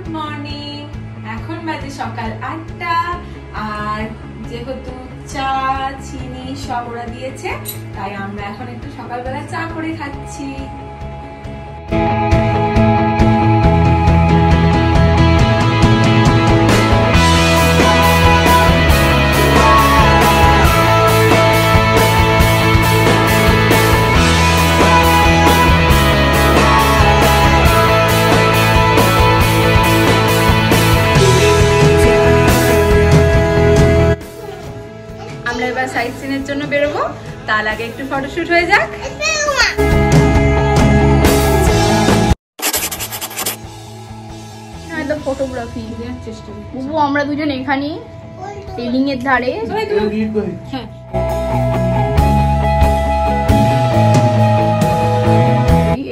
Good morning. এখন বাজে সকাল 8টা আর যেহেতু চা চিনি সব ওরা দিয়েছে তাই আমরা এখন একটু সকালবেলা চা করে খাচ্ছি। আমরা এবার সাইট সিনের জন্য বেরোবো, তার আগে একটু ফটোশুট হয়ে যাক। ফটোগ্রাফি চেষ্টা করবো আমরা দুজন এখানে রেলিং এর ধারে।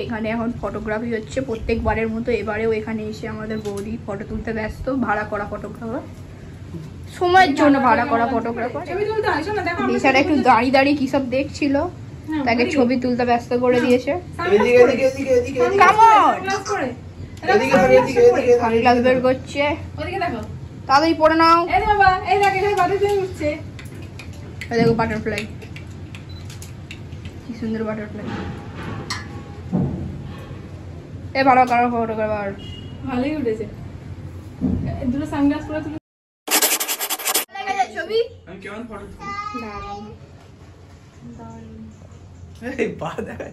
এখানে এখন ফটোগ্রাফি হচ্ছে প্রত্যেকবারের মতো, এবারেও এখানে এসে আমাদের বৌদি ফটো তুলতে ব্যস্ত। ভাড়া করা ফটোগ্রাফার, সময়ের জন্য ভাড়া করা ফটোগ্রাফার। বেচারা একটু দাঁড়িয়ে দাঁড়িয়ে কি সব দেখছিল, তাকে ছবি তুলতে ব্যস্ত করে দিয়েছে। সানগ্লাস বের করছে, তাড়াতাড়ি পরে নাও। দেখো বাটারফ্লাই, কি সুন্দর বাটারফ্লাই। এ ভালো কারো ফটোগ্রাফার, ভালোই উঠেছে। দুটো সানগ্লাস পরে তুলে ছবি। আমি কেমন ফটো তুলি? দারুণ এই পা দেখা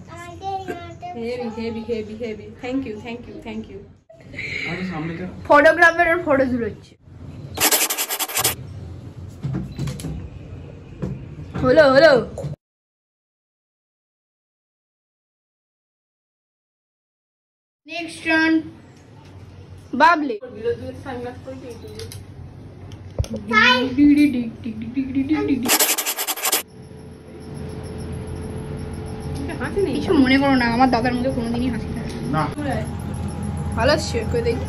heavy heavy heavy heavy. Thank you thank you thank you. আমি সামনেটা ফটোগ্রাফারের ফটো তুলছে। হলো হলো। Next run Babli. সানগ্লাস পরে কিছু মনে করো না, আমার দাদার মধ্যে কোনোদিনই হাসি থাকে না। ভালো আসছে দেখি।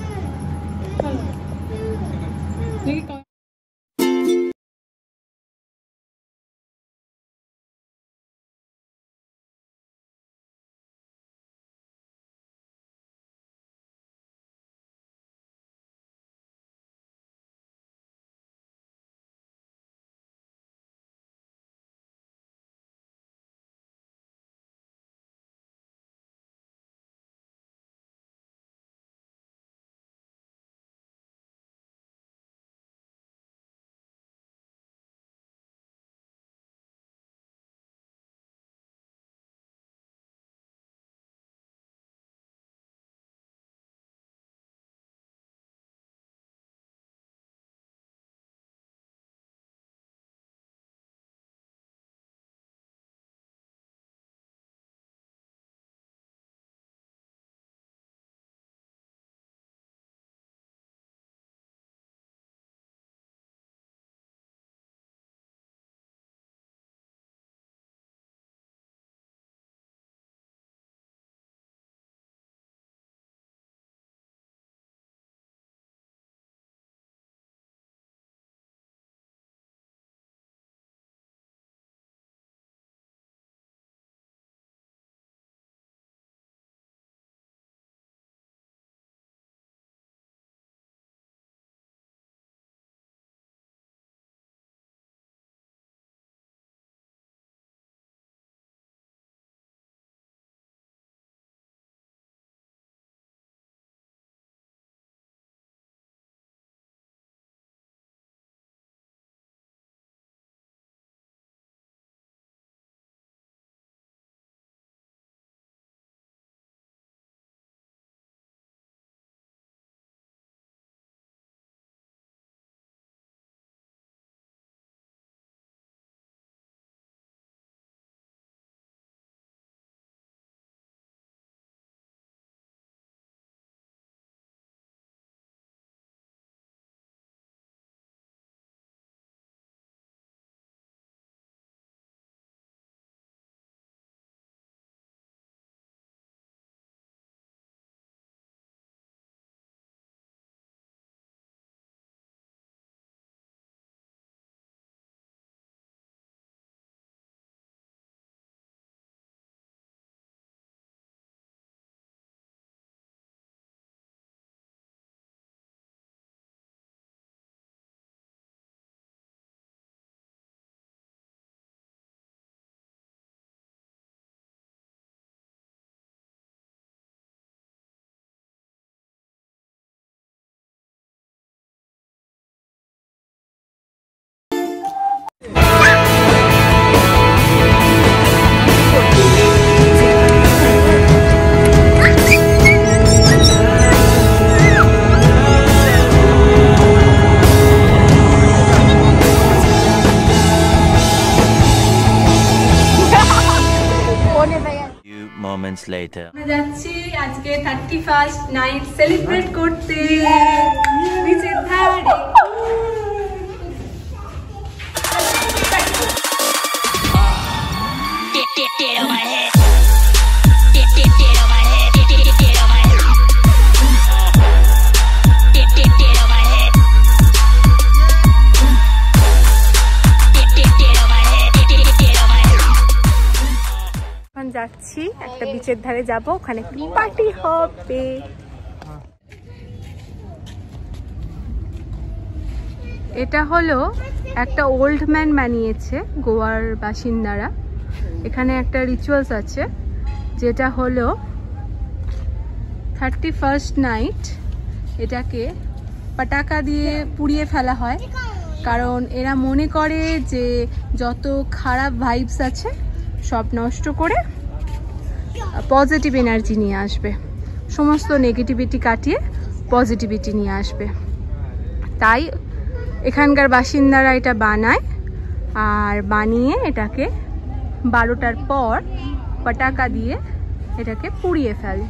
later. আমরা যাচ্ছি আজকে 31st নাইট সেলিব্রেট করতে বিচের ধারে। যাচ্ছি একটা বিচের ধারে যাব, ওখানে একটু পার্টি হবে। এটা হলো একটা ওল্ড ম্যান বানিয়েছে গোয়ার বাসিন্দারা। এখানে একটা রিচুয়ালস আছে যেটা হলো 31st নাইট এটাকে পটাকা দিয়ে পুড়িয়ে ফেলা হয়, কারণ এরা মনে করে যে যত খারাপ ভাইবস আছে সব নষ্ট করে পজিটিভ এনার্জি নিয়ে আসবে, সমস্ত নেগেটিভিটি কাটিয়ে পজিটিভিটি নিয়ে আসবে। তাই এখানকার বাসিন্দারা এটা বানায়, আর বানিয়ে এটাকে 12টার পর পটাকা দিয়ে এটাকে পুড়িয়ে ফেলে।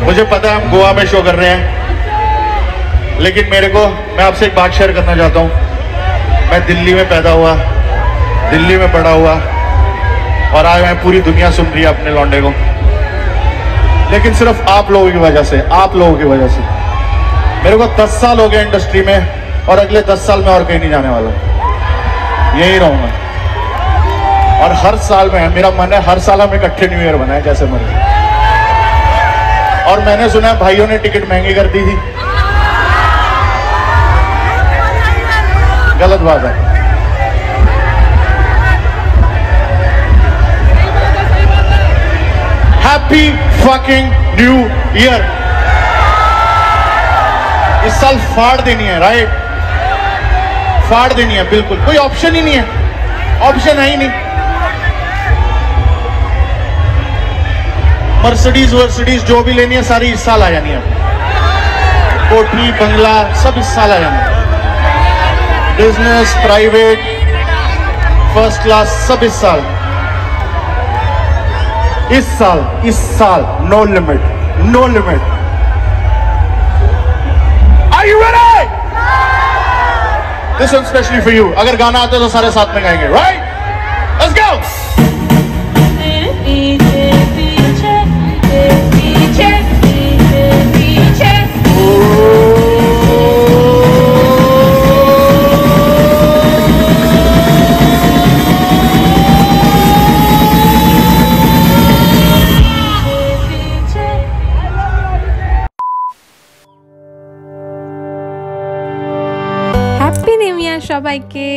मुझे पता है हम गोवा में शो कर रहे हैं, लेकिन मैं आपसे एक बात शेयर करना चाहता हूँ। मैं दिल्ली में पैदा हुआ, दिल्ली में पढ़ा हुआ, और आज मैं पूरी दुनिया सुन रही है अपने लौंडे को, लेकिन सिर्फ आप लोगों की वजह से, आप लोगों की वजह से। मेरे को 10 साल हो गए इंडस्ट्री में, और अगले 10 साल में और कहीं नहीं जाने वाला, यही रहूंगा। और हर साल में मेरा मन है हर साल हम इकट्ठे न्यू ईयर बनाए जैसे मर्जी। और मैंने सुना है भाइयों ने टिकट महंगी कर दी थी, गलत बात है। Happy fucking new year. इस साल फाड़ देनी है, राइट? फाड़ देनी है, बिल्कुल। कोई ऑप्शन ही नहीं है, ऑप्शन है ही नहीं। मर्सिडीज वर्सिडीज जो भी लेनी है सारी इस साल आ जानी है। कोठी बंगला सब इस साल आ जाना है। बिजनेस, प्राइवेट, फर्स्ट क्लास सब इस साल। इस साल no limit, no limit. Are you ready? This one specially for you. अगर गाना आता है तो सारे साथ में गाएंगे, right? Let's go. New year সবাইকে।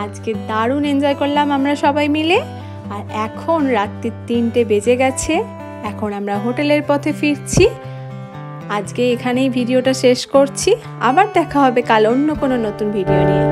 আজকে দারুণ এনজয় করলাম আমরা সবাই মিলে। আর এখন রাত্রি 3টে বেজে গেছে, এখন আমরা হোটেলের পথে ফিরছি। আজকে এখানেই ভিডিওটা শেষ করছি, আবার দেখা হবে কাল অন্য কোনো নতুন ভিডিও নিয়ে।